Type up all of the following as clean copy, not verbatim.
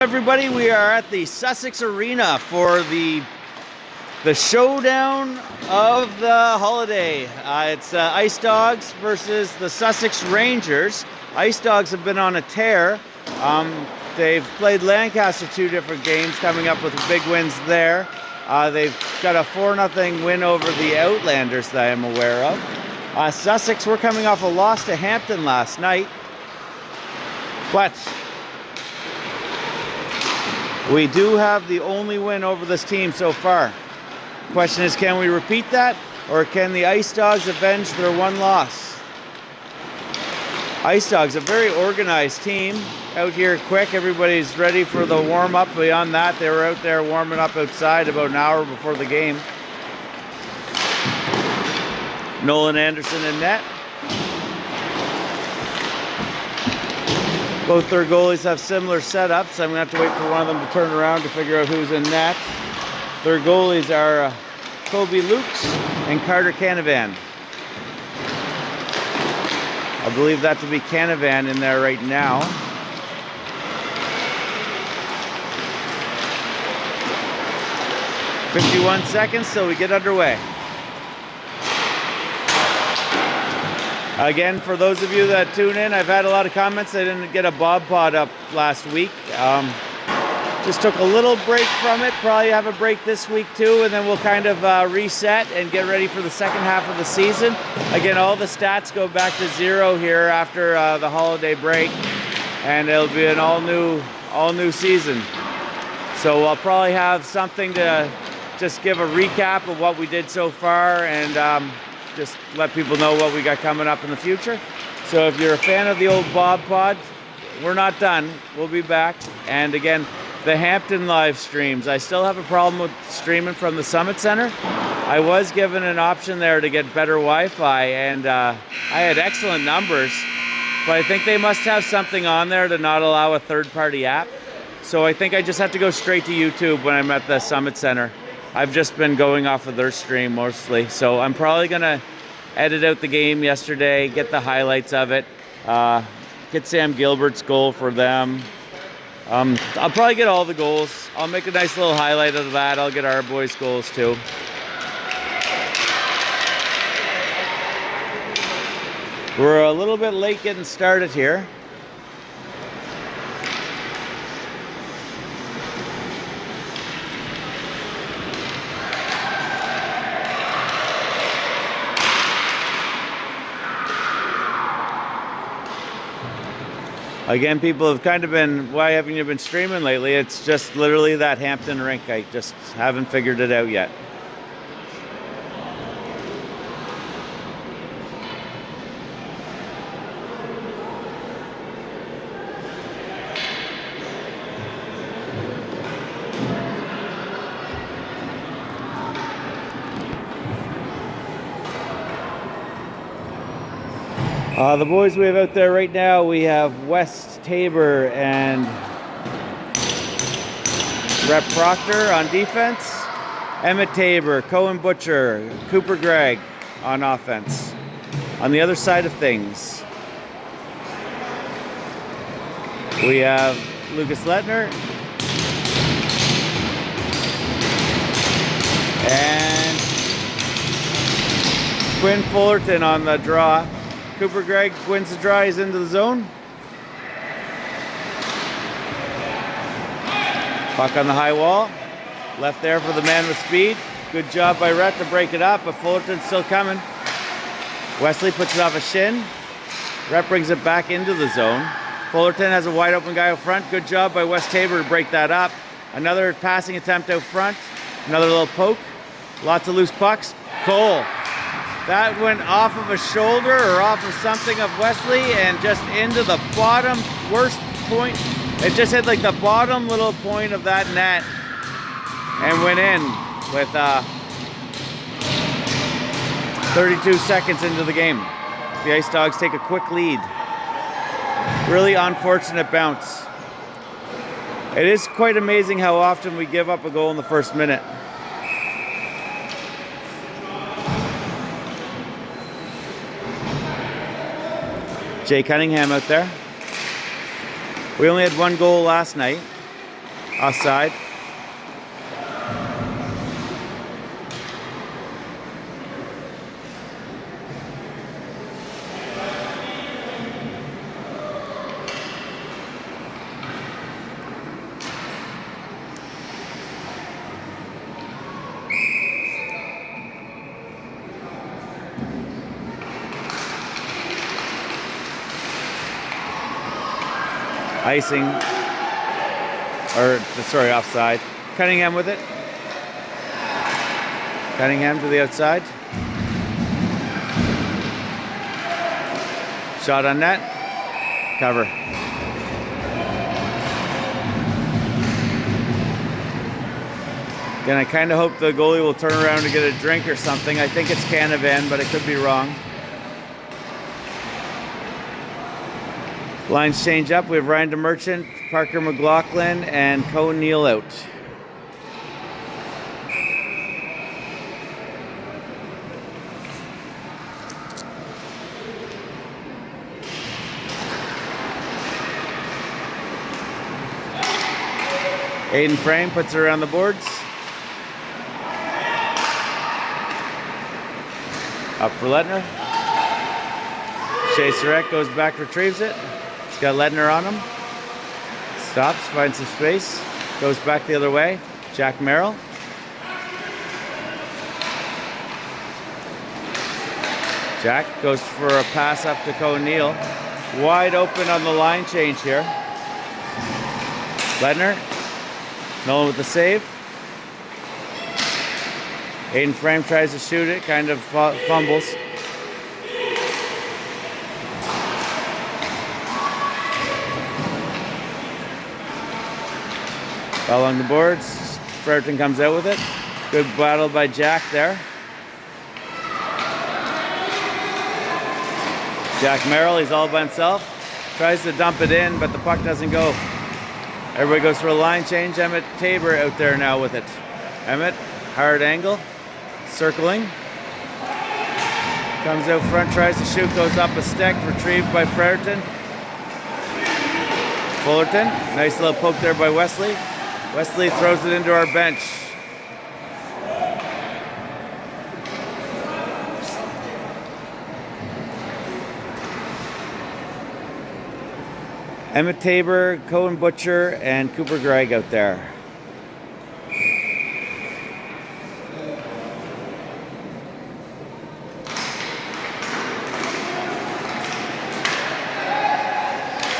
Everybody, we are at the Sussex Arena for the showdown of the holiday. It's Ice Dogs versus the Sussex Rangers. Ice Dogs have been on a tear. They've played Lancaster 2 different games, coming up with big wins there. They've got a 4-0 win over the Outlanders that I am aware of. Sussex, we're coming off a loss to Hampton last night. But we do have the only win over this team so far. Question is, can we repeat that, or can the Ice Dogs avenge their one loss? Ice Dogs, a very organized team, out here quick. Everybody's ready for the warm-up. Beyond that, they were out there warming up outside about an hour before the game. Nolan Anderson in net. Both their goalies have similar setups. I'm going to have to wait for one of them to turn around to figure out who's in net. Their goalies are Kobe Lukes and Carter Canavan. I believe that to be Canavan in there right now. "51 seconds till we get underway." Again, for those of you that tune in, I've had a lot of comments. I didn't get a Bob Pod up last week. Just took a little break from it. Probably have a break this week too, and then we'll kind of reset and get ready for the second half of the season. Again, all the stats go back to zero here after the holiday break, and it'll be an all new season. So I'll probably have something to just give a recap of what we did so far, and just let people know what we got coming up in the future. So if you're a fan of the old Bob Pod, we're not done. We'll be back. And again, the Hampton live streams. I still have a problem with streaming from the Summit Center. I was given an option there to get better Wi-Fi, and I had excellent numbers, but I think they must have something on there to not allow a third-party app. So I think I just have to go straight to YouTube when I'm at the Summit Center. I've just been going off of their stream mostly. So I'm probably gonna edit out the game yesterday, get the highlights of it, get Sam Gilbert's goal for them. I'll probably get all the goals. I'll make a nice little highlight of that. I'll get our boys' goals too. We're a little bit late getting started here. Again, people have kind of been, why haven't you been streaming lately? It's just literally that Hampton rink. I just haven't figured it out yet. The boys we have out there right now, we have West Tabor and Rep Proctor on defense, Emmett Tabor, Cohen Butcher, Cooper Gregg on offense. On the other side of things, we have Lucas Lettner and Quinn Fullerton on the draw. Cooper Gregg wins the draw, he's into the zone. Puck on the high wall. Left there for the man with speed. Good job by Rhett to break it up, but Fullerton's still coming. Wesley puts it off a shin. Rhett brings it back into the zone. Fullerton has a wide open guy out front. Good job by West Tabor to break that up. Another passing attempt out front. Another little poke. Lots of loose pucks. Cole. That went off of a shoulder or off of something of Wesley and just into the bottom worst point. It just hit like the bottom little point of that net and went in with 32 seconds into the game. The Ice Dogs take a quick lead. Really unfortunate bounce. It is quite amazing how often we give up a goal in the first minute. Jay Cunningham out there. We only had one goal last night. Offside. Icing, or sorry, offside. Cunningham with it. Cunningham to the outside. Shot on net. Cover. Again, I kind of hope the goalie will turn around to get a drink or something. I think it's Canavan, but I could be wrong. Lines change up. We have Ryan DeMerchant, Parker McLaughlin, and Cohen Neal out. Aiden Frame puts it around the boards. Up for Lettner. Shea Surratt goes back, retrieves it. Got Ledner on him. Stops, finds some space. Goes back the other way. Jack Merrill. Jack goes for a pass up to Cohen Neal. Wide open on the line change here. Ledner. Nolan with the save. Aiden Frame tries to shoot it, kind of fumbles. Along the boards, Fredericton comes out with it. Good battle by Jack there. Jack Merrill, he's all by himself. Tries to dump it in, but the puck doesn't go. Everybody goes for a line change. Emmett Tabor out there now with it. Emmett, hard angle, circling. Comes out front, tries to shoot, goes up a stick, retrieved by Fredericton. Fullerton, nice little poke there by Wesley. Wesley throws it into our bench. Emmett Tabor, Cohen Butcher, and Cooper Gregg out there.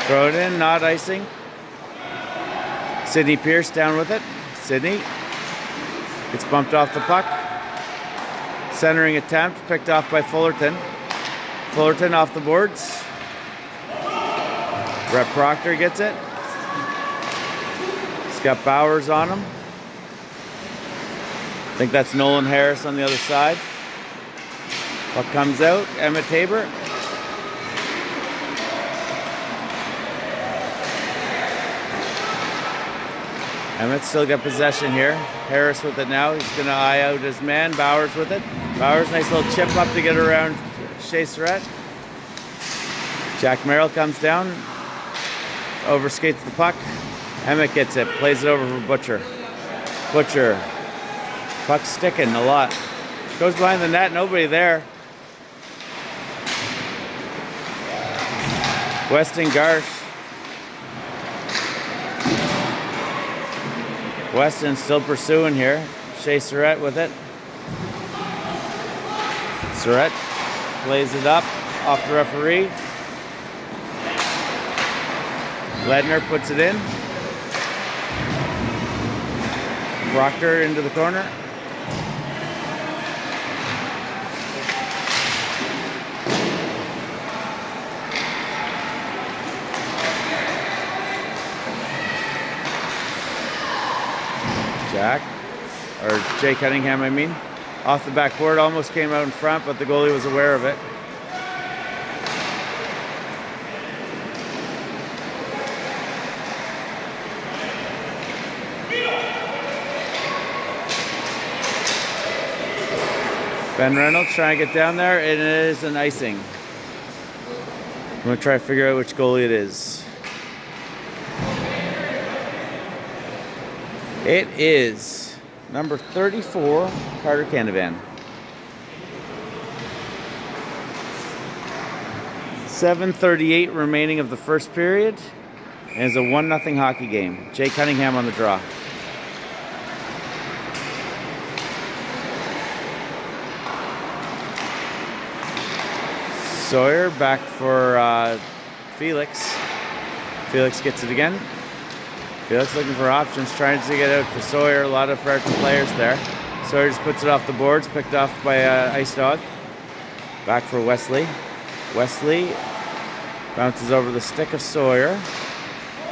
Throw it in, not icing. Sidney Pierce down with it. Sidney gets bumped off the puck. Centering attempt picked off by Fullerton. Fullerton off the boards. Brett Proctor gets it. He's got Bowers on him. I think that's Nolan Harris on the other side. Puck comes out. Emmett Tabor. Emmett's still got possession here. Harris with it now. He's going to eye out his man. Bowers with it. Bowers, nice little chip up to get around Shea Surratt. Jack Merrill comes down. Overskates the puck. Emmett gets it. Plays it over for Butcher. Butcher. Puck sticking a lot. Goes behind the net. Nobody there. Weston Garsh. Weston still pursuing here. Shea Surratt with it. Surratt plays it up off the referee. Ledner puts it in. Proctor into the corner. Jack, or Jay Cunningham, I mean. Off the backboard, almost came out in front, but the goalie was aware of it. Ben Reynolds trying to get down there, and it is an icing. I'm going to try to figure out which goalie it is. It is number 34, Carter Canavan. 7:38 remaining of the first period. And it's a 1-0 hockey game. Jay Cunningham on the draw. Sawyer back for Felix. Felix gets it again. Felix looking for options, trying to get out for Sawyer. A lot of Fredericton players there. Sawyer just puts it off the boards, picked off by Ice Dog. Back for Wesley. Wesley bounces over the stick of Sawyer.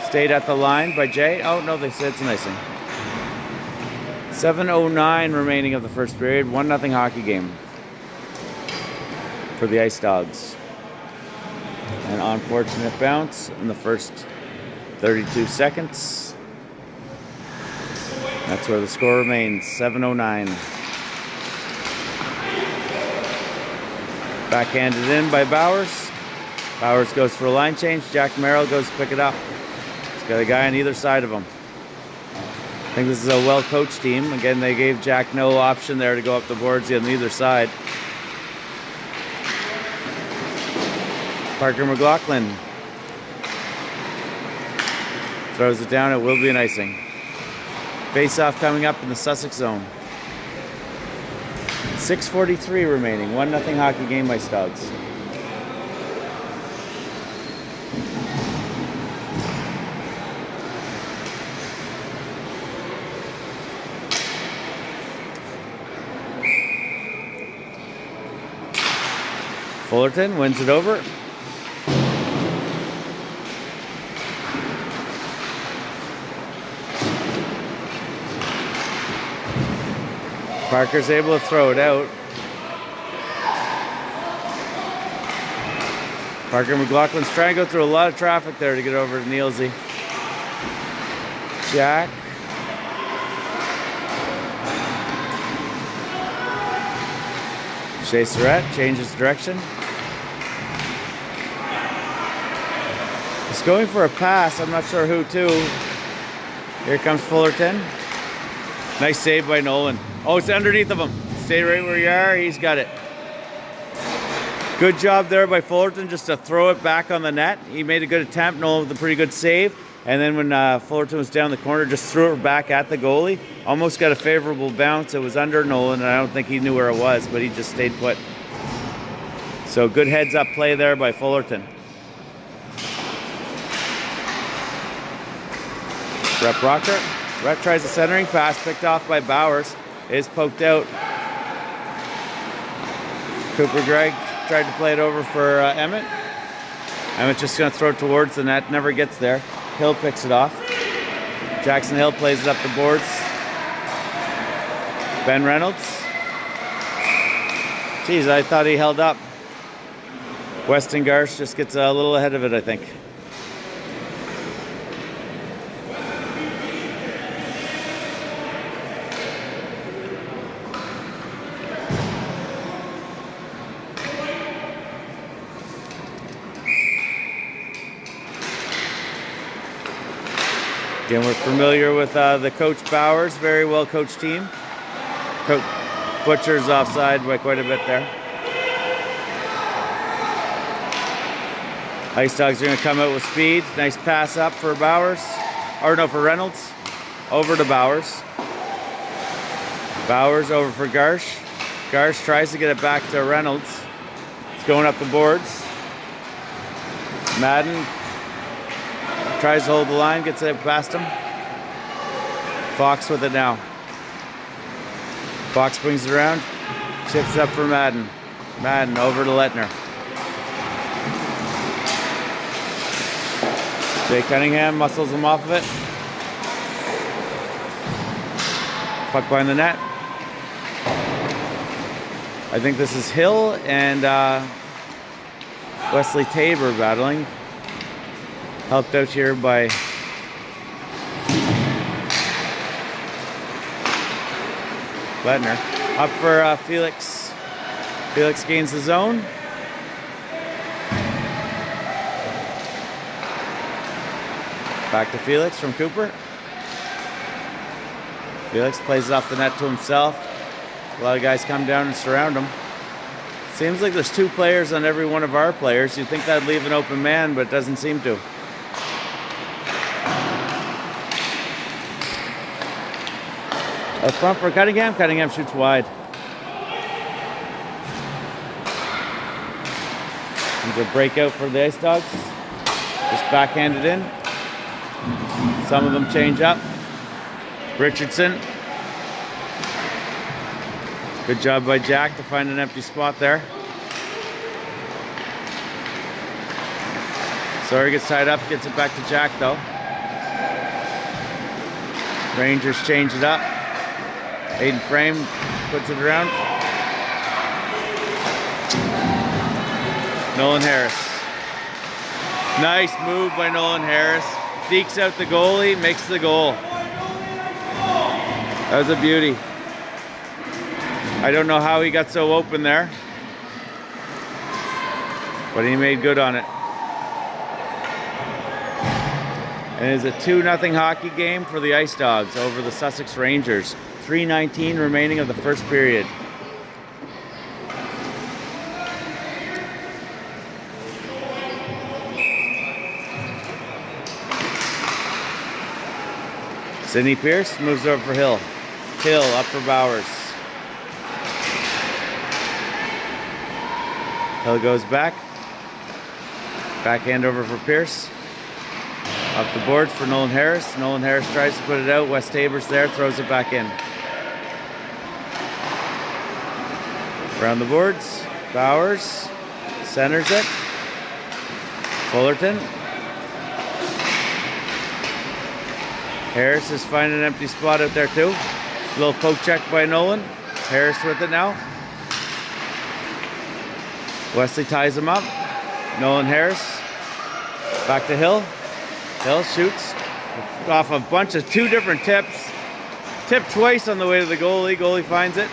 Stayed at the line by Jay. Oh no, they said it's an icing. 7:09 remaining of the first period. 1-0 hockey game for the Ice Dogs. An unfortunate bounce in the first 32 seconds. That's where the score remains, 7:09. Backhanded in by Bowers. Bowers goes for a line change. Jack Merrill goes to pick it up. He's got a guy on either side of him. I think this is a well-coached team. Again, they gave Jack no option there to go up the boards on either side. Parker McLaughlin throws it down. It will be an icing. Face-off coming up in the Sussex zone. 6:43 remaining. 1-0 hockey game, Ice Dogs. Fullerton wins it over. Parker's able to throw it out. Parker McLaughlin's trying to go through a lot of traffic there to get over to Nielsen. Jack. Shea Surratt changes direction. He's going for a pass. I'm not sure who to. Here comes Fullerton. Nice save by Nolan. Oh, it's underneath of him. Stay right where you are. He's got it. Good job there by Fullerton just to throw it back on the net. He made a good attempt. Nolan with a pretty good save. And then when Fullerton was down the corner, just threw it back at the goalie. Almost got a favorable bounce. It was under Nolan, and I don't think he knew where it was, but he just stayed put. So good heads-up play there by Fullerton. Rep Rocker. Rep tries a centering pass, picked off by Bowers. Is poked out. Cooper Gregg tried to play it over for Emmett. Emmett's just going to throw it towards the net. Never gets there. Hill picks it off. Jackson Hill plays it up the boards. Ben Reynolds. Geez, I thought he held up. Weston Garsh just gets a little ahead of it, I think. Again, we're familiar with the coach Bowers, very well coached team. Coach Butcher's offside by quite a bit there. Ice Dogs are going to come out with speed. Nice pass up for Bowers, or no, for Reynolds. Over to Bowers. Bowers over for Garsh. Garsh tries to get it back to Reynolds. It's going up the boards. Madden tries to hold the line, gets it past him. Fox with it now. Fox brings it around, chips up for Madden. Madden over to Lettner. Jay Cunningham muscles him off of it. Puck behind the net. I think this is Hill and Wesley Tabor battling. Helped out here by Lettner. Up for Felix. Felix gains the zone. Back to Felix from Cooper. Felix plays it off the net to himself. A lot of guys come down and surround him. Seems like there's 2 players on every one of our players. You'd think that'd leave an open man, but it doesn't seem to. Up front for Cunningham. Cunningham shoots wide. There's a breakout for the Ice Dogs. Just backhanded in. Some of them change up. Richardson. Good job by Jack to find an empty spot there. Sawyer gets tied up, gets it back to Jack though. Rangers change it up. Aiden Frame puts it around. Nolan Harris. Nice move by Nolan Harris. Dekes out the goalie, makes the goal. That was a beauty. I don't know how he got so open there, but he made good on it. And it is a 2-0 hockey game for the Ice Dogs over the Sussex Rangers. 3:19 remaining of the first period. Sidney Pierce moves over for Hill. Hill up for Bowers. Hill goes back. Backhand over for Pierce. Up the boards for Nolan Harris. Nolan Harris tries to put it out. West Tabor's there, throws it back in. Around the boards. Bowers centers it. Fullerton. Harris is finding an empty spot out there too. Little poke check by Nolan. Harris with it now. Wesley ties him up. Nolan Harris. Back to Hill. Hill shoots off a bunch of 2 different tips. Tipped twice on the way to the goalie. Goalie finds it.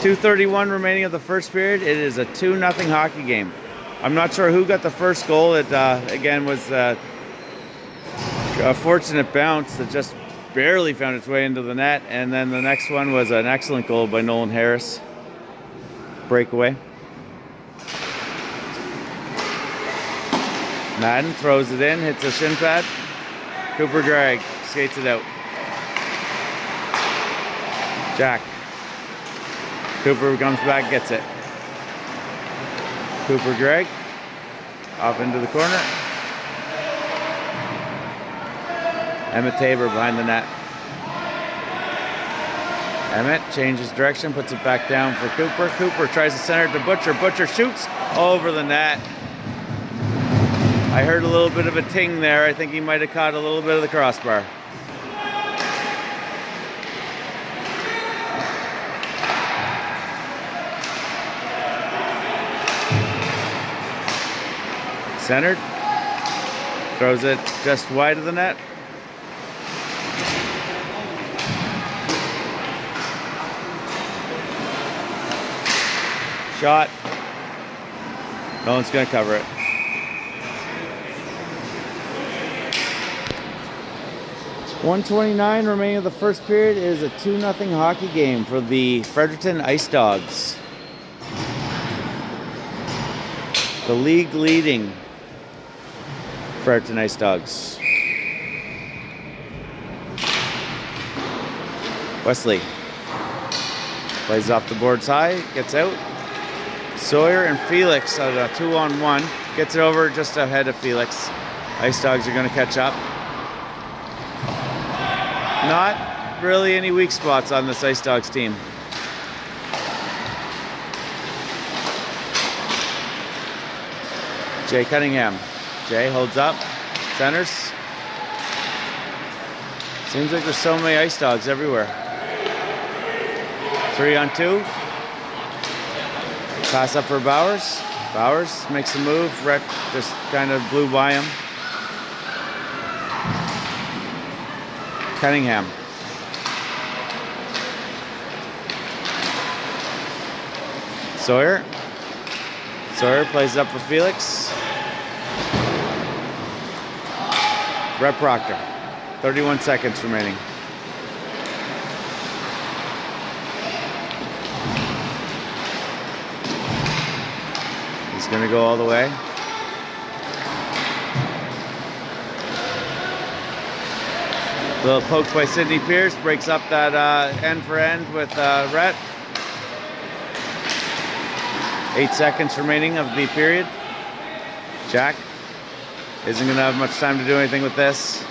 2:31 remaining of the first period. It is a 2-0 hockey game. I'm not sure who got the first goal. It again was a fortunate bounce that just barely found its way into the net. And then the next one was an excellent goal by Nolan Harris. Breakaway. Madden throws it in, hits a shin pad. Cooper Gregg skates it out. Jack. Cooper comes back, gets it. Cooper Gregg off into the corner. Emmett Tabor behind the net. Emmett changes direction, puts it back down for Cooper. Cooper tries to center it to Butcher. Butcher shoots over the net. I heard a little bit of a ting there. I think he might have caught a little bit of the crossbar. Centered. Throws it just wide of the net. Shot. No one's going to cover it. .129 remaining of the first period. It is a 2-0 hockey game for the Fredericton Ice Dogs. The league leading Fredericton Ice Dogs. Wesley plays off the boards high, gets out. Sawyer and Felix at a 2-on-1. Gets it over just ahead of Felix. Ice Dogs are going to catch up. Not really any weak spots on this Ice Dogs team. Jay Cunningham. Jay holds up. Centers. Seems like there's so many Ice Dogs everywhere. 3-on-2. Pass up for Bowers. Bowers makes a move. Rhett just kind of blew by him. Cunningham. Sawyer. Sawyer plays up for Felix. Brett Proctor. 31 seconds remaining. He's going to go all the way. Little poke by Sidney Pierce, breaks up that end for end with Rhett. 8 seconds remaining of the period. Jack isn't going to have much time to do anything with this.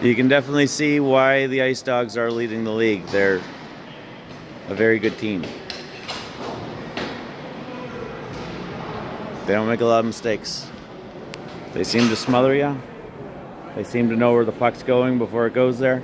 You can definitely see why the Ice Dogs are leading the league. They're a very good team. They don't make a lot of mistakes. They seem to smother you. They seem to know where the puck's going before it goes there.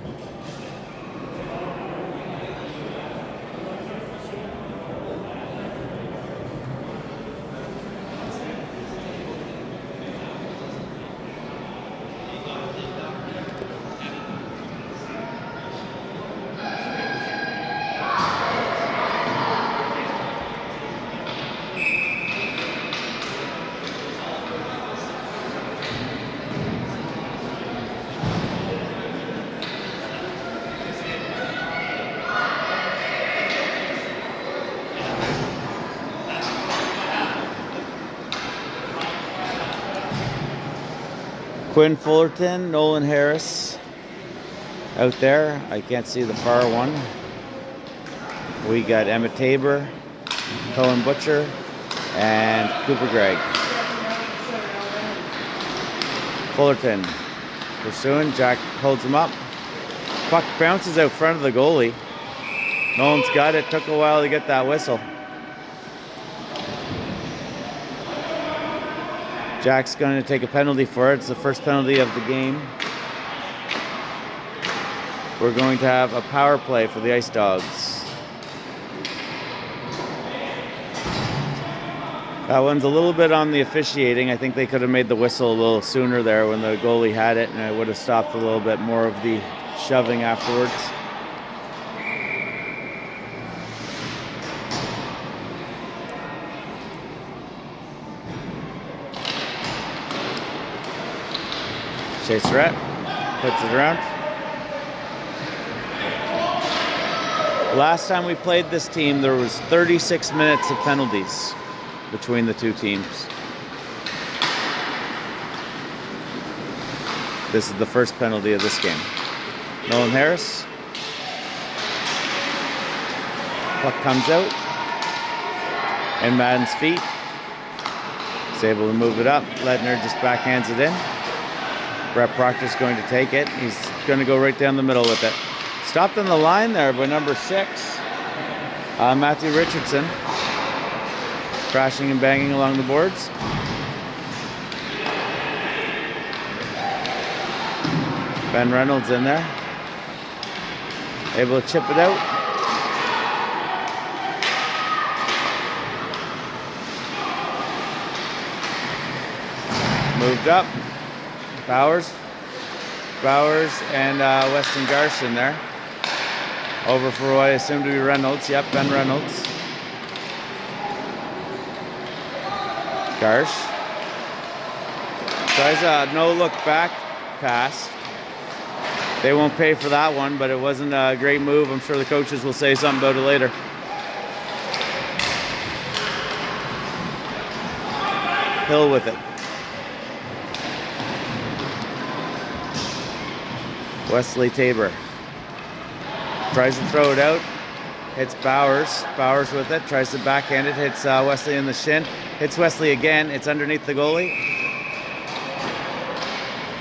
Quinn Fullerton, Nolan Harris out there. I can't see the far one. We got Emmett Tabor, Cohen Butcher, and Cooper Gregg. Fullerton pursuing. Jack holds him up. Puck bounces out front of the goalie. Nolan's got it. Took a while to get that whistle. Jack's going to take a penalty for it. It's the first penalty of the game. We're going to have a power play for the Ice Dogs. That one's a little bit on the officiating. I think they could have made the whistle a little sooner there when the goalie had it, and it would have stopped a little bit more of the shoving afterwards. Chase Rhett puts it around. Last time we played this team, there was 36 minutes of penalties between the two teams. This is the first penalty of this game. Nolan Harris. Puck comes out. And Madden's feet. He's able to move it up. Ledner just backhands it in. Brett Proctor's going to take it. He's going to go right down the middle with it. Stopped on the line there by number 6, Matthew Richardson. Crashing and banging along the boards. Ben Reynolds in there. Able to chip it out. Moved up. Bowers and Weston Garsh in there. Over for what I assume to be Reynolds. Yep, Ben Reynolds. Garsh tries a no-look back pass. They won't pay for that one, but it wasn't a great move. I'm sure the coaches will say something about it later. Hill with it. Wesley Tabor tries to throw it out, hits Bowers. Bowers with it, tries to backhand it, hits Wesley in the shin, hits Wesley again. It's underneath the goalie.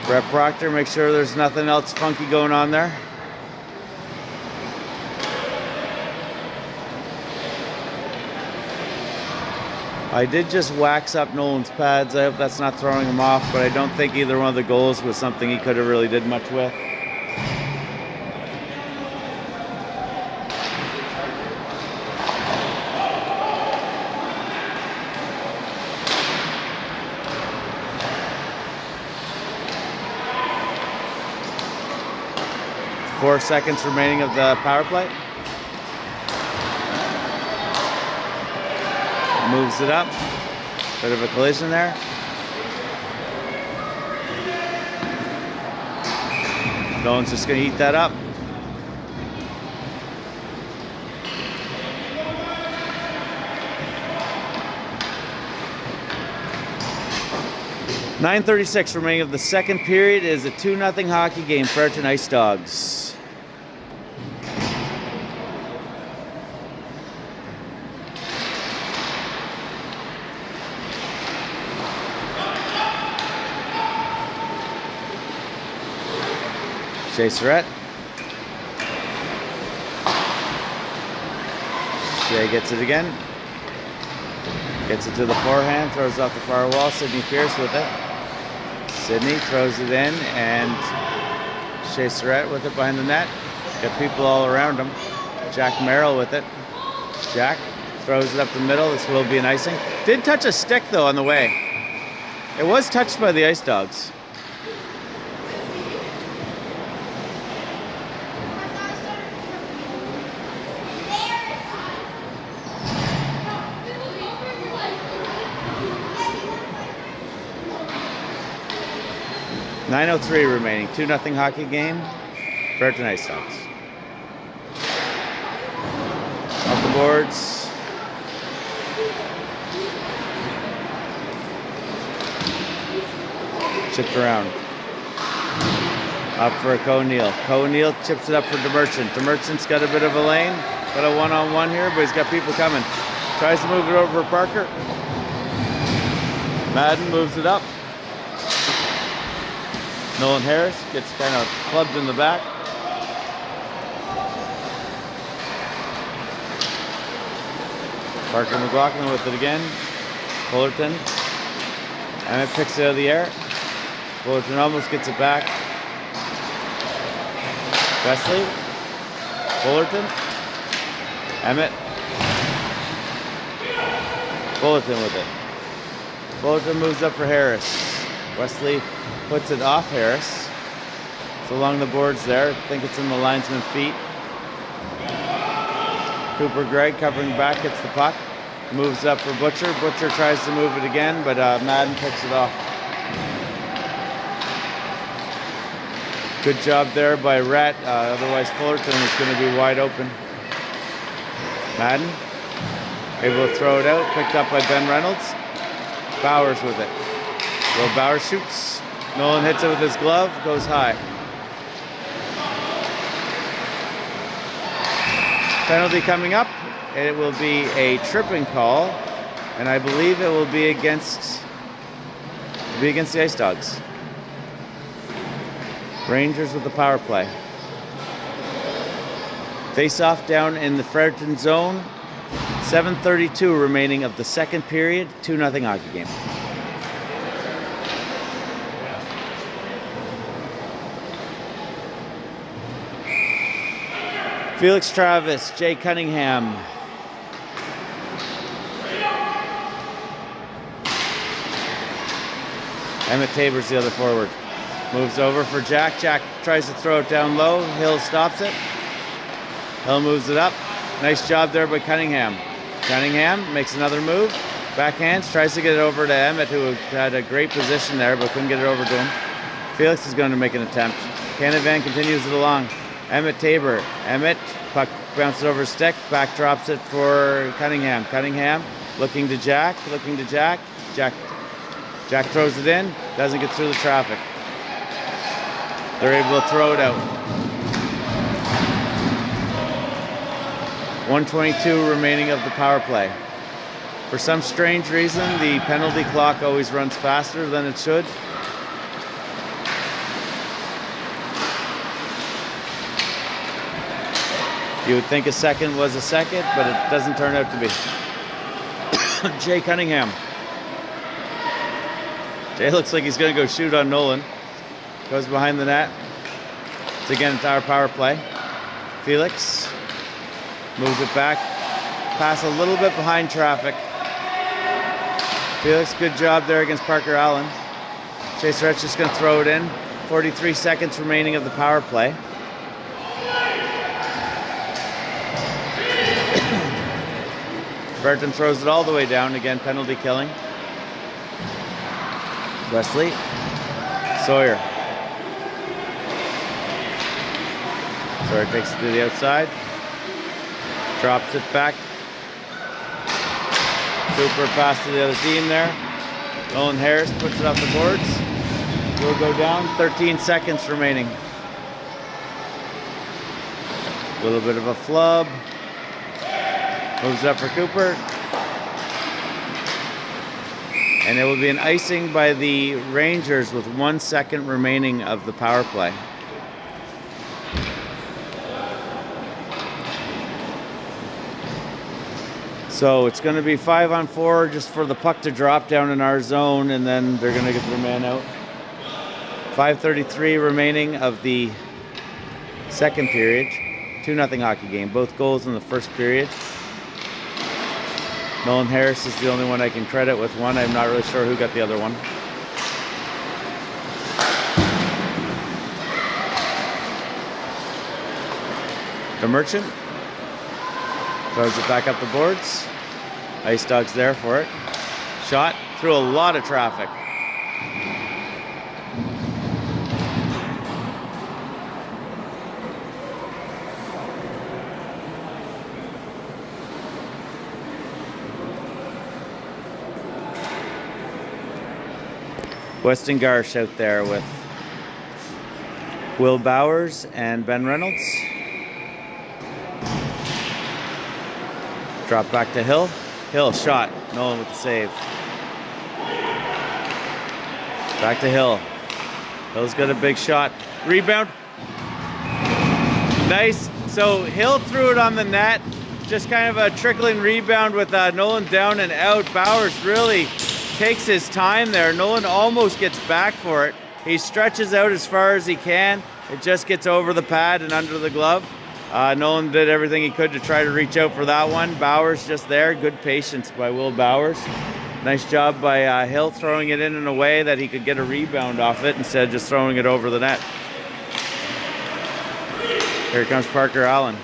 Brett Proctor makes sure there's nothing else funky going on there. I did just wax up Nolan's pads. I hope that's not throwing him off, but I don't think either one of the goals was something he could have really did much with. 4 seconds remaining of the power play. Moves it up. Bit of a collision there. Nolan's just going to eat that up. .9:36 remaining of the second period. Is a 2-0 hockey game. Fredericton Ice Dogs. Shea Surratt. Shea gets it again. Gets it to the forehand, throws off the far wall. Sidney Pierce with it. Sidney throws it in, and Shea Surratt with it behind the net. Got people all around him. Jack Merrill with it. Jack throws it up the middle. This will be an icing. Did touch a stick though on the way. It was touched by the Ice Dogs. .9:03 remaining. 2-0 hockey game. Fredericton Ice Dogs. Off the boards. Chipped around. Up for O'Neill. O'Neill chips it up for DeMerchant. DeMerchant's got a bit of a lane. Got a one-on-one here, but he's got people coming. Tries to move it over for Parker. Madden moves it up. Nolan Harris gets kind of clubbed in the back. Parker McLaughlin with it again. Fullerton. And it picks it out of the air. Fullerton almost gets it back. Wesley. Fullerton. Emmett. Fullerton with it. Fullerton moves up for Harris. Wesley puts it off Harris. It's along the boards there. I think it's in the linesman's feet. Cooper Gregg covering back, gets the puck. Moves it up for Butcher. Butcher tries to move it again, but Madden picks it off. Good job there by Rhett. Otherwise Fullerton is going to be wide open. Madden able to throw it out. Picked up by Ben Reynolds. Bowers with it. Will Bowers shoots. Nolan hits it with his glove. Goes high. Penalty coming up. It will be a tripping call, and I believe it will be against the Ice Dogs. Rangers with the power play. Face off down in the Fredericton zone. 7:32 remaining of the second period. 2-0 hockey game. Felix Travis, Jay Cunningham. Emmett Tabor's the other forward. Moves over for Jack. Jack tries to throw it down low. Hill stops it. Hill moves it up. Nice job there by Cunningham. Cunningham makes another move. Backhands, tries to get it over to Emmett, who had a great position there, but couldn't get it over to him. Felix is going to make an attempt. Canavan continues it along. Emmett Tabor. Emmett, puck bounces over his stick. Back drops it for Cunningham. Cunningham looking to Jack. Looking to Jack. Jack throws it in. Doesn't get through the traffic. They're able to throw it out. 1:22 remaining of the power play. For some strange reason, the penalty clock always runs faster than it should. You would think a second was a second, but it doesn't turn out to be. Jay Cunningham. Jay looks like he's going to go shoot on Nolan. Goes behind the net. It's again our power play. Felix moves it back. Pass a little bit behind traffic. Felix, good job there against Parker Allen. Chase Rich just going to throw it in. 43 seconds remaining of the power play. Fredericton throws it all the way down. Again, penalty killing. Wesley. Sawyer. Sawyer takes it to the outside. Drops it back. Cooper pass to the other team there. Nolan Harris puts it off the boards. Will go down. 13 seconds remaining. A little bit of a flub. Moves up for Cooper. And it will be an icing by the Rangers with 1 second remaining of the power play. So it's going to be 5-on-4 just for the puck to drop down in our zone, and then they're going to get their man out. 5:33 remaining of the second period. 2-0 hockey game. Both goals in the first period. Nolan Harris is the only one I can credit with one. I'm not really sure who got the other one. The Merchant throws it back up the boards. Ice Dogs there for it. Shot through a lot of traffic. Weston Garsh out there with Will Bowers and Ben Reynolds. Drop back to Hill. Hill shot. Nolan with the save. Back to Hill. Hill's got a big shot. Rebound. Nice. So Hill threw it on the net. Just kind of a trickling rebound with Nolan down and out. Bowers really takes his time there. Nolan almost gets back for it. He stretches out as far as he can. It just gets over the pad and under the glove. Nolan did everything he could to try to reach out for that one. Bowers just there. Good patience by Will Bowers. Nice job by Hill throwing it in a way that he could get a rebound off it instead of just throwing it over the net. Here comes Parker Allen.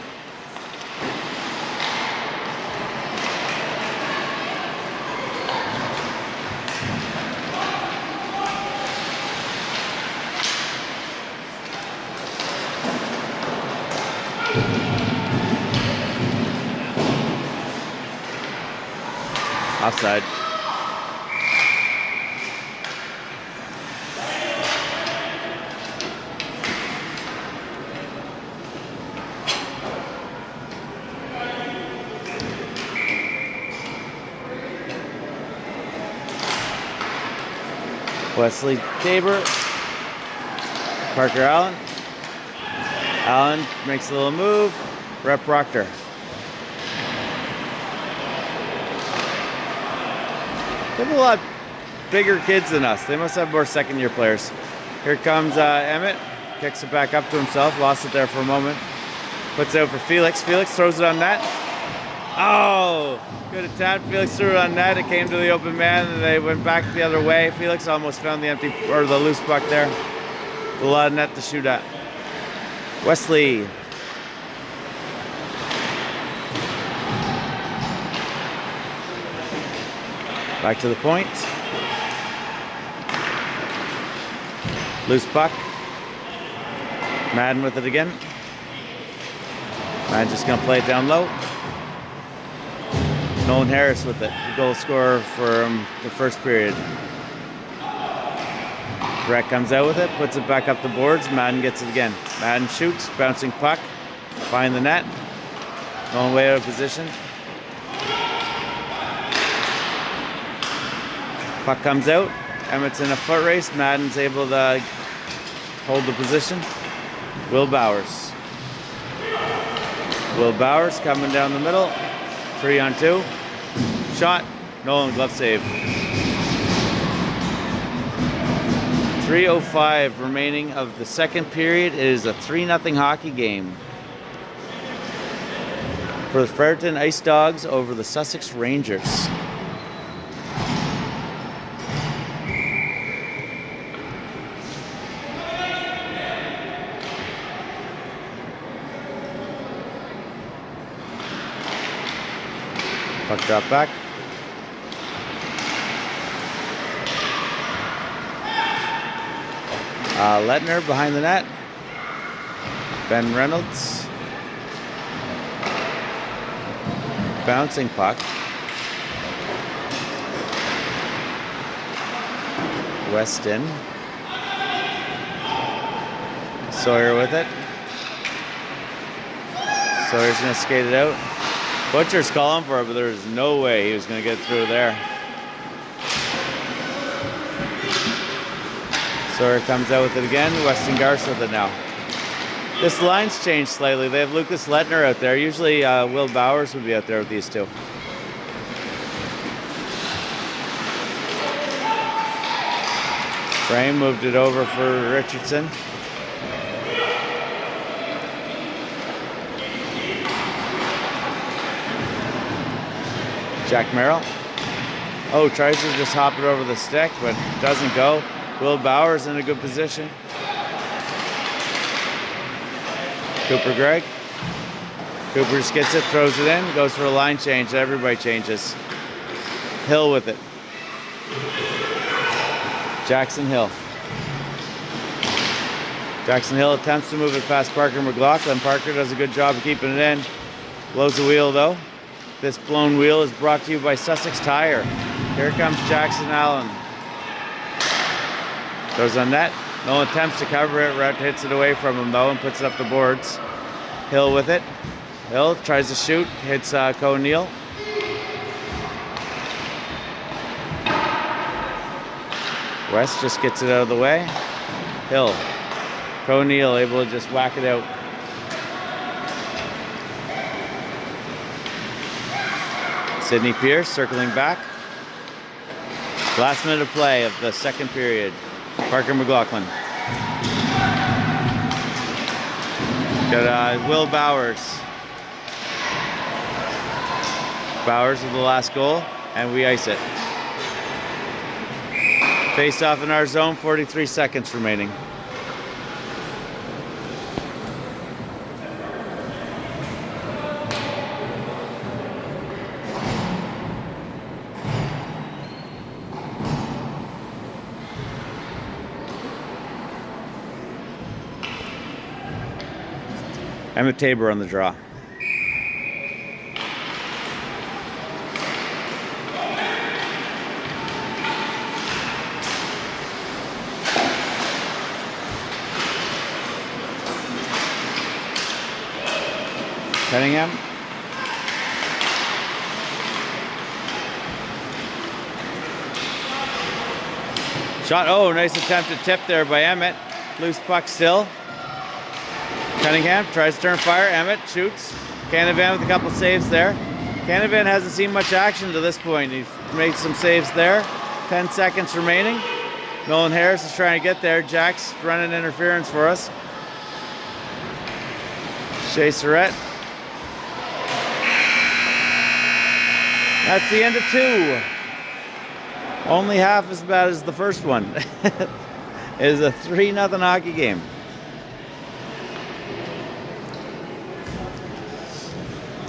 Offside. Wesley Tabor. Parker Allen. Allen makes a little move. Rep Proctor. They have a lot bigger kids than us. They must have more second-year players. Here comes Emmett. Kicks it back up to himself. Lost it there for a moment. Puts it out for Felix. Felix throws it on net. Oh! Good attack. Felix threw it on net. It came to the open man, and they went back the other way. Felix almost found the empty or the loose puck there. A lot of net to shoot at. Wesley. Back to the point. Loose puck. Madden with it again. Madden just gonna play it down low. Nolan Harris with it, the goal scorer for the first period. Brett comes out with it, puts it back up the boards. Madden gets it again. Madden shoots, bouncing puck. Find the net. Nolan way out of position. Puck comes out. Emmett's in a foot race. Madden's able to hold the position. Will Bowers. Will Bowers coming down the middle. 3-on-2. Shot. Nolan glove save. 3:05 remaining of the second period. It is a 3-0 hockey game for the Fredericton Ice Dogs over the Sussex Rangers. Puck drop back. Lettner behind the net. Ben Reynolds. Bouncing puck. Weston. Sawyer with it. Sawyer's going to skate it out. Butcher's calling for it, but there's no way he was going to get through there. Sawyer comes out with it again. Weston Garst with it now. This line's changed slightly. They have Lucas Lettner out there. Usually Will Bowers would be out there with these two. Frame moved it over for Richardson. Jack Merrill. Oh, tries to just hop it over the stick, but doesn't go. Will Bowers in a good position. Cooper Gregg. Cooper just gets it, throws it in, goes for a line change. Everybody changes. Hill with it. Jackson Hill. Jackson Hill attempts to move it past Parker McLaughlin. Parker does a good job of keeping it in. Blows the wheel though. This blown wheel is brought to you by Sussex Tire. Here comes Jackson Allen. Goes on net. No attempts to cover it. Rhett hits it away from him though and puts it up the boards. Hill with it. Hill tries to shoot. Hits O'Neill. West just gets it out of the way. Hill. O'Neill able to just whack it out. Sidney Pierce circling back. Last minute of play of the second period. Parker McLaughlin. Got Will Bowers. Bowers with the last goal, and we ice it. Face off in our zone, 43 seconds remaining. Emmett Tabor on the draw. Cunningham. Shot. Oh, nice attempted tip there by Emmett. Loose puck still. Cunningham tries to turn fire. Emmett shoots. Canavan with a couple saves there. Canavan hasn't seen much action to this point. He's made some saves there. 10 seconds remaining. Nolan Harris is trying to get there. Jack's running interference for us. Shea Surratt. That's the end of two. Only half as bad as the first one. It is a 3-0 hockey game.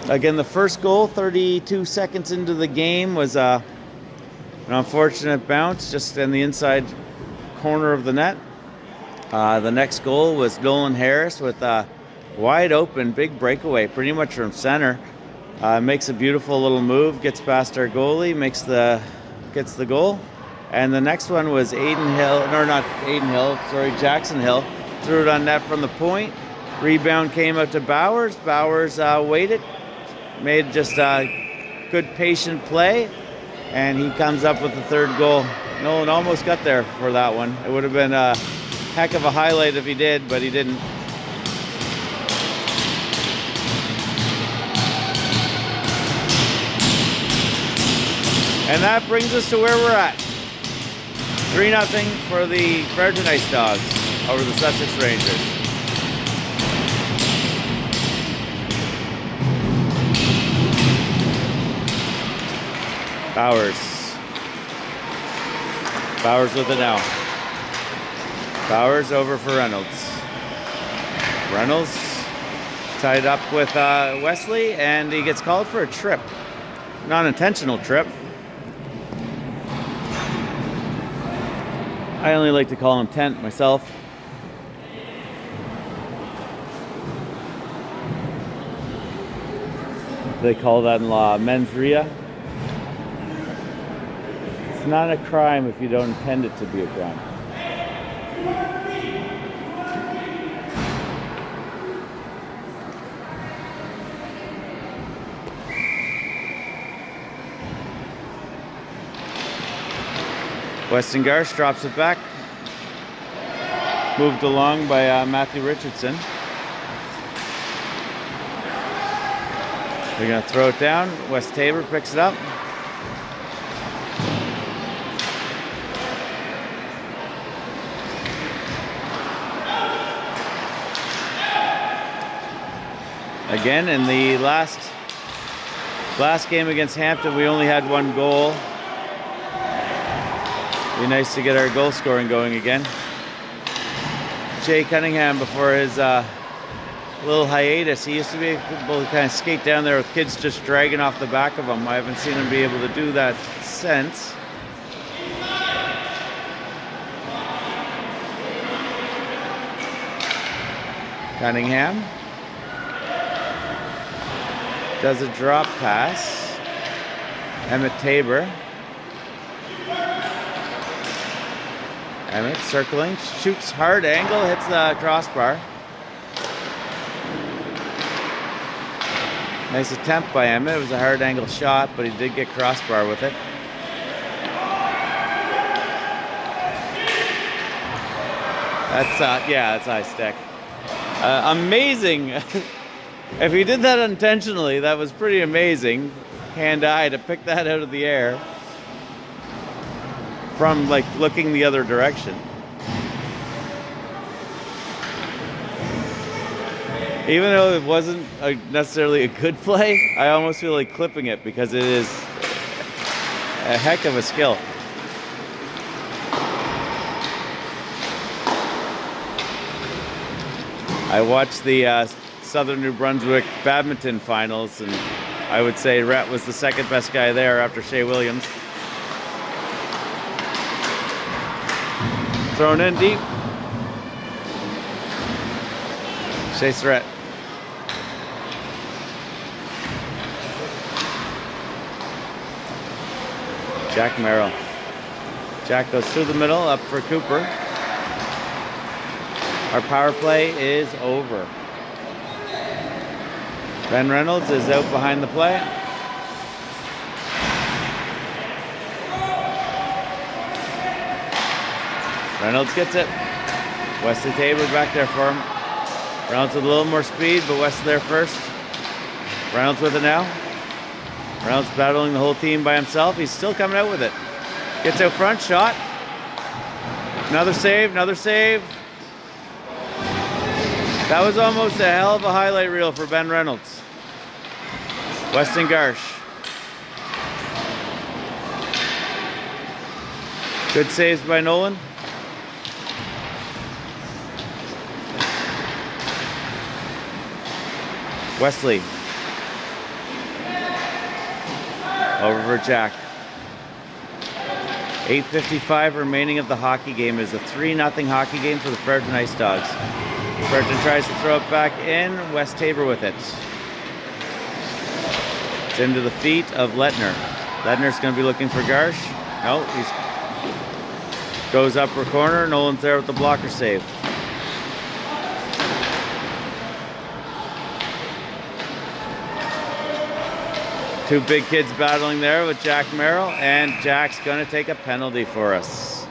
Again, the first goal, 32 seconds into the game, was an unfortunate bounce just in the inside corner of the net. The next goal was Nolan Harris with a wide open, big breakaway, pretty much from center. Makes a beautiful little move, gets past our goalie, gets the goal. And the next one was Jackson Hill. Threw it on net from the point. Rebound came out to Bowers. Bowers waited. Made just a good patient play, and he comes up with the third goal. Nolan almost got there for that one. It would have been a heck of a highlight if he did, but he didn't. And that brings us to where we're at. 3-0 for the Fredericton Ice Dogs over the Sussex Rangers. Bowers with it now. Bowers over for Reynolds. Reynolds tied up with Wesley, and he gets called for a trip. non-intentional trip. I only like to call them tent myself. They call that in law mens rea. It's not a crime if you don't intend it to be a crime. Weston Garsh drops it back. Moved along by Matthew Richardson. They're going to throw it down. West Tabor picks it up. Again, in the last game against Hampton, we only had one goal. Be nice to get our goal scoring going again. Jay Cunningham, before his little hiatus, he used to be able to kind of skate down there with kids just dragging off the back of him. I haven't seen him be able to do that since. Cunningham does a drop pass. Emmett Tabor. Emmett circling, shoots hard angle, hits the crossbar. Nice attempt by Emmett. It was a hard angle shot, but he did get crossbar with it. That's high stick. Amazing. If he did that intentionally, that was pretty amazing. Hand-eye to pick that out of the air from like looking the other direction. Even though it wasn't necessarily a good play, I almost feel like clipping it because it is a heck of a skill. I watched the Southern New Brunswick badminton finals, and I would say Rhett was the second best guy there after Shea Williams. Thrown in deep. Shea Surratt. Jack Merrill. Jack goes through the middle, up for Cooper. Our power play is over. Ben Reynolds is out behind the play. Reynolds gets it. Wesley Tabor back there for him. Reynolds with a little more speed, but Wesley there first. Reynolds with it now. Reynolds battling the whole team by himself. He's still coming out with it. Gets out front, shot. Another save, another save. That was almost a hell of a highlight reel for Ben Reynolds. Weston Garsh. Good saves by Nolan. Wesley. Over for Jack. 8:55 remaining of the hockey game. Is a 3-0 hockey game for the Fredericton Ice Dogs. Fredericton tries to throw it back in. West Tabor with it. It's into the feet of Lettner. Lettner's going to be looking for Garsh. No, he goes upper corner. Nolan's there with the blocker save. Two big kids battling there with Jack Merrill, and Jack's going to take a penalty for us.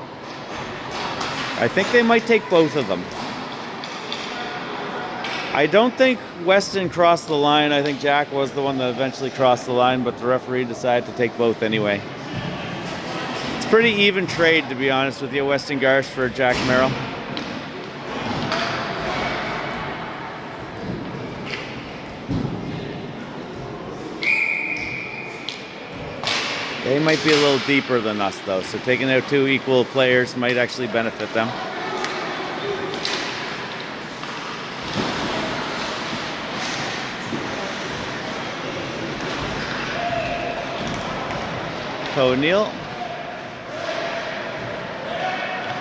I think they might take both of them. I don't think Weston crossed the line. I think Jack was the one that eventually crossed the line, but the referee decided to take both anyway. It's pretty even trade, to be honest with you. Weston Garsh for Jack Merrill. They might be a little deeper than us, though, so taking out two equal players might actually benefit them. O'Neill.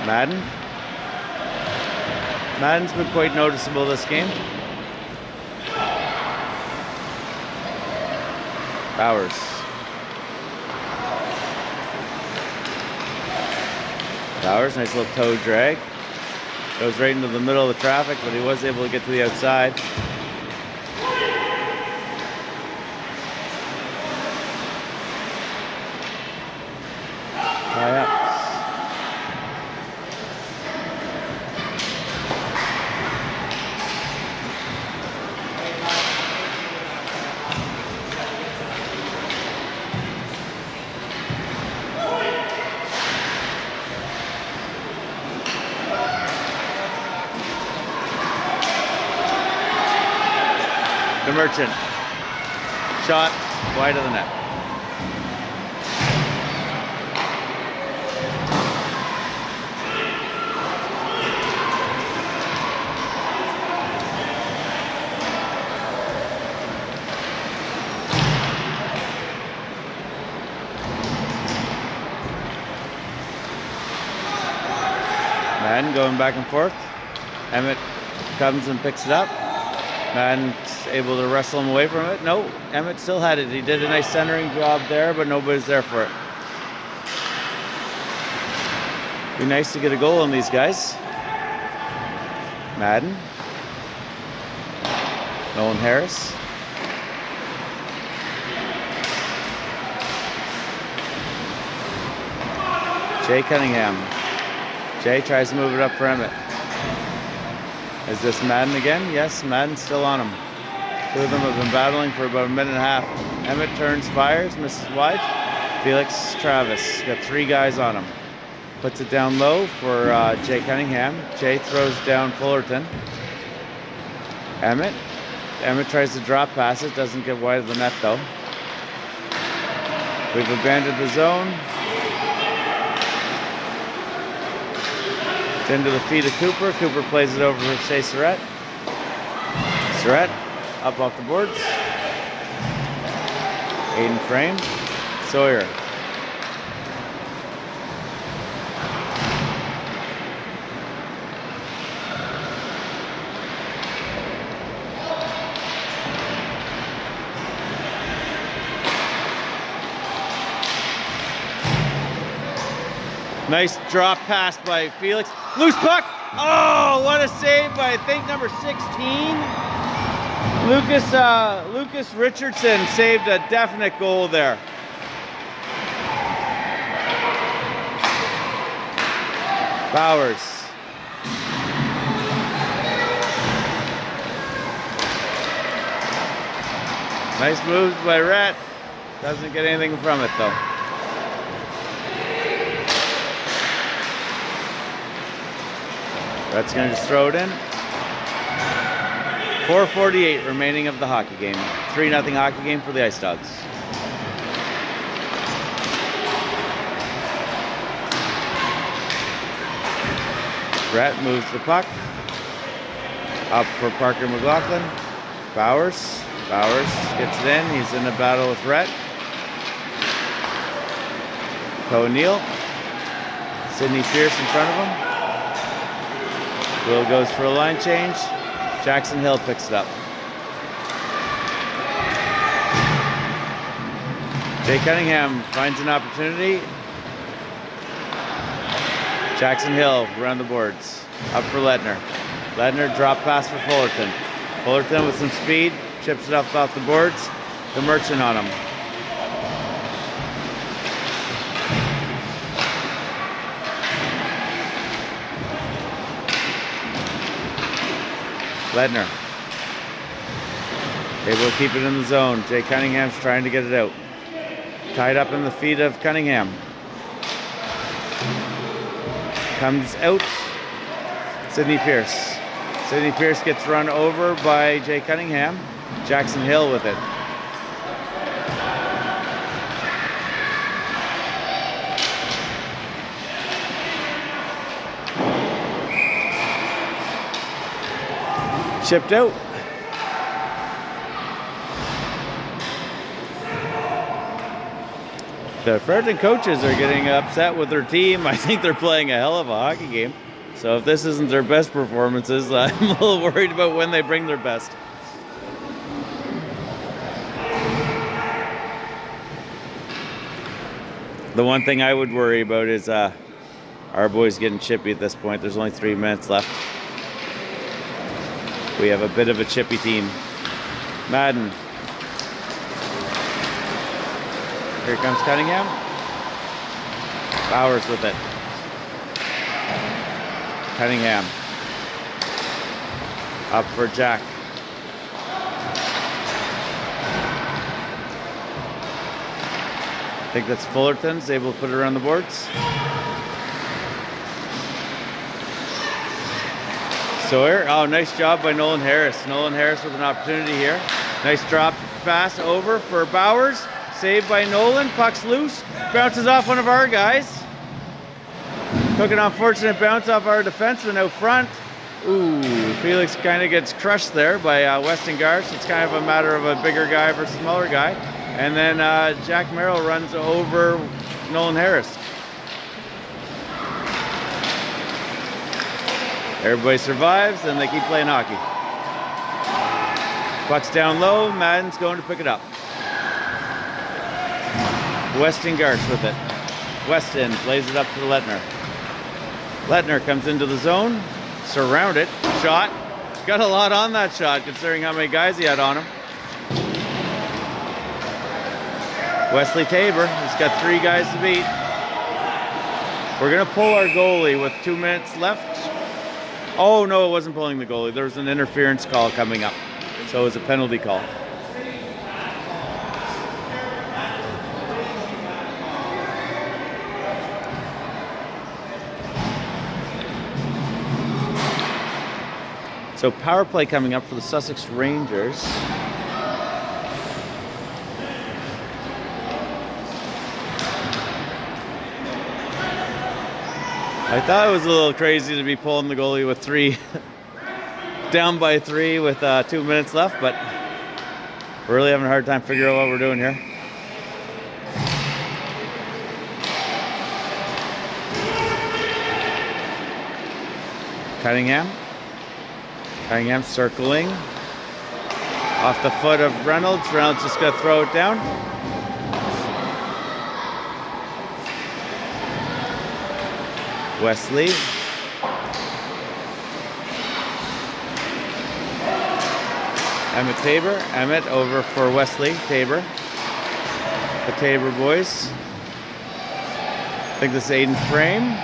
Madden. Madden's been quite noticeable this game. Bowers. Bowers, nice little toe drag. Goes right into the middle of the traffic, but he was able to get to the outside. Tie-ups. The Merchant. Shot wide of the net. Madden going back and forth. Emmett comes and picks it up. Madden's able to wrestle him away from it. No, Emmett still had it. He did a nice centering job there, but nobody's there for it. Be nice to get a goal on these guys. Madden. Nolan Harris. Jay Cunningham. Jay tries to move it up for Emmett. Is this Madden again? Yes, Madden's still on him. Two of them have been battling for about a minute and a half. Emmett turns, fires, misses wide. Felix Travis got three guys on him. Puts it down low for Jay Cunningham. Jay throws down Fullerton. Emmett. Emmett tries to drop pass it. Doesn't get wide of the net though. We've abandoned the zone. It's into the feet of Cooper. Cooper plays it over for Shea Surratt. Surratt up off the boards. Aiden frame. Sawyer. Nice drop pass by Felix. Loose puck. Oh, what a save by, I think, number 16. Lucas Richardson saved a definite goal there. Bowers. Nice moves by Rat. Doesn't get anything from it though. Rat's gonna just throw it in. 4:48 remaining of the hockey game. 3-0 hockey game for the Ice Dogs. Rat moves the puck. Up for Parker McLaughlin. Bowers. Bowers gets it in. He's in a battle with Rat. O'Neill. Sidney Pierce in front of him. Will goes for a line change. Jackson Hill picks it up. Jay Cunningham finds an opportunity. Jackson Hill around the boards. Up for Ledner. Ledner drop pass for Fullerton. Fullerton with some speed. Chips it up off the boards. The Merchant on him. Ledner. Able to keep it in the zone. Jay Cunningham's trying to get it out. Tied up in the feet of Cunningham. Comes out. Sidney Pierce. Sidney Pierce gets run over by Jay Cunningham. Jackson Hill with it. Chipped out. The Fredericton coaches are getting upset with their team. I think they're playing a hell of a hockey game. So if this isn't their best performances, I'm a little worried about when they bring their best. The one thing I would worry about is our boys getting chippy at this point. There's only 3 minutes left. We have a bit of a chippy team. Madden. Here comes Cunningham. Bowers with it. Cunningham. Up for Jack. I think that's Fullerton's able to put it around the boards. Sawyer. Oh, nice job by Nolan Harris. Nolan Harris with an opportunity here. Nice drop pass over for Bowers. Saved by Nolan. Puck's loose. Bounces off one of our guys. Took an unfortunate bounce off our defenseman out front. Ooh, Felix kind of gets crushed there by Weston Garsh. It's kind of a matter of a bigger guy versus smaller guy. And then Jack Merrill runs over Nolan Harris. Everybody survives, and they keep playing hockey. Puck's down low. Madden's going to pick it up. Weston Garsh with it. Weston plays it up to Lettner. Lettner comes into the zone. Surrounded. Shot. Got a lot on that shot, considering how many guys he had on him. Wesley Tabor. He's got 3 guys to beat. We're going to pull our goalie with 2 minutes left. Oh, no, it wasn't pulling the goalie. There was an interference call coming up. So it was a penalty call. So power play coming up for the Sussex Rangers. I thought it was a little crazy to be pulling the goalie with 3, down by 3 with 2 minutes left, but we're really having a hard time figuring out what we're doing here. Cunningham. Cunningham circling. Off the foot of Reynolds. Reynolds just going to throw it down. Wesley. Emmett Tabor. Emmett over for Wesley Tabor. The Tabor boys. I think this is Aiden Frame.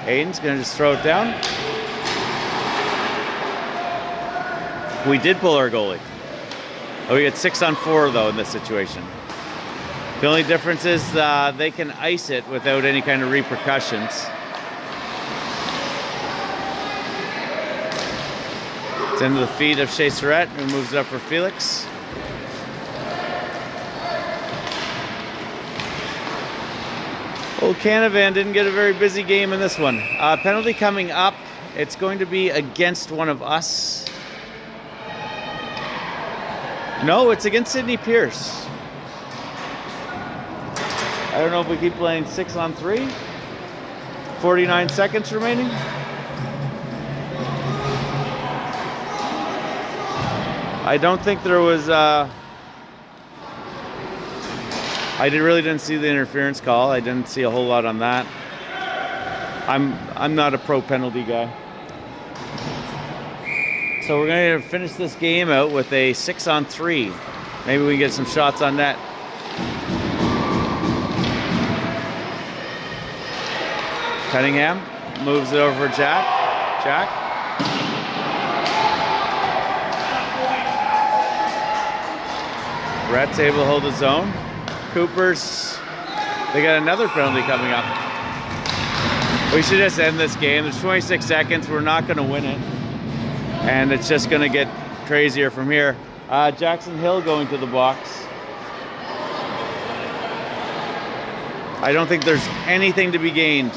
Aiden's going to just throw it down. We did pull our goalie. Oh, we get 6 on 4 though in this situation. The only difference is they can ice it without any kind of repercussions. It's into the feet of Shea Surratt, who moves it up for Felix. Old Canavan didn't get a very busy game in this one. Penalty coming up. It's going to be against one of us. No, it's against Sidney Pierce. I don't know if we keep playing 6 on 3. 49 seconds remaining. I don't think there was I really didn't see the interference call. I didn't see a whole lot on that. I'm not a pro penalty guy. So we're going to finish this game out with a 6 on 3. Maybe we can get some shots on net. Cunningham moves it over Jack. Jack. Brett's able to hold his own. Cooper's, they got another penalty coming up. We should just end this game. There's 26 seconds. We're not going to win it. And it's just going to get crazier from here. Jackson Hill going to the box. I don't think there's anything to be gained.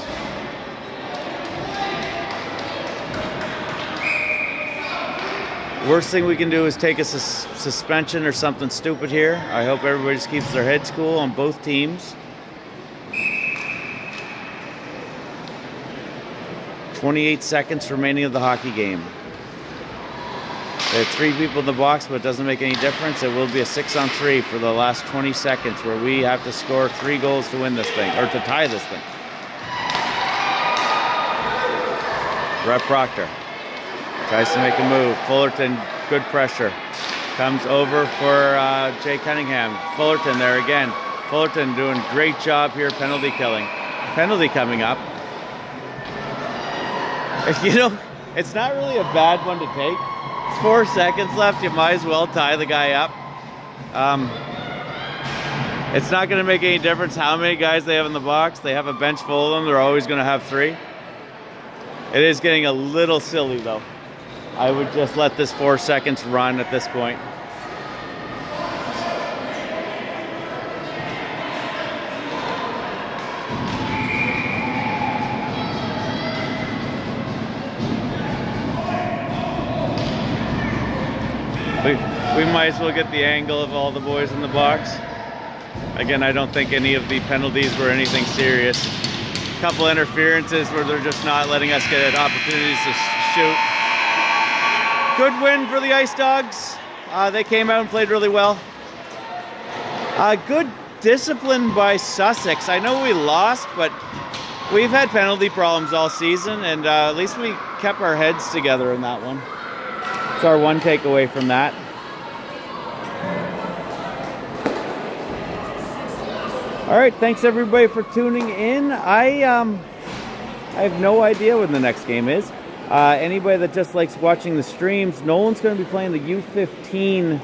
Worst thing we can do is take a suspension or something stupid here. I hope everybody just keeps their heads cool on both teams. 28 seconds remaining of the hockey game. There are 3 people in the box, but it doesn't make any difference. It will be a 6-on-3 for the last 20 seconds where we have to score 3 goals to win this thing, or to tie this thing. Brett Proctor tries to make a move. Fullerton, good pressure. Comes over for Jay Cunningham. Fullerton there again. Fullerton doing a great job here, penalty killing. Penalty coming up. You know, it's not really a bad one to take. It's 4 seconds left. You might as well tie the guy up. It's not going to make any difference how many guys they have in the box. They have a bench full of them. They're always going to have 3. It is getting a little silly, though. I would just let this 4 seconds run at this point. We might as well get the angle of all the boys in the box. Again, I don't think any of the penalties were anything serious. A couple interferences where they're just not letting us get opportunities to shoot. Good win for the Ice Dogs. They came out and played really well. Good discipline by Sussex. I know we lost, but we've had penalty problems all season, and at least we kept our heads together in that one. It's our one takeaway from that. All right, thanks everybody for tuning in. I have no idea when the next game is. Anybody that just likes watching the streams, Nolan's going to be playing the U15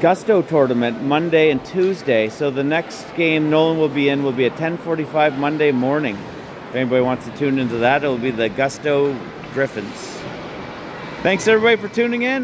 Gusto tournament Monday and Tuesday. So the next game Nolan will be in will be at 10:45 Monday morning. If anybody wants to tune into that, it will be the Gusto Griffins. Thanks everybody for tuning in.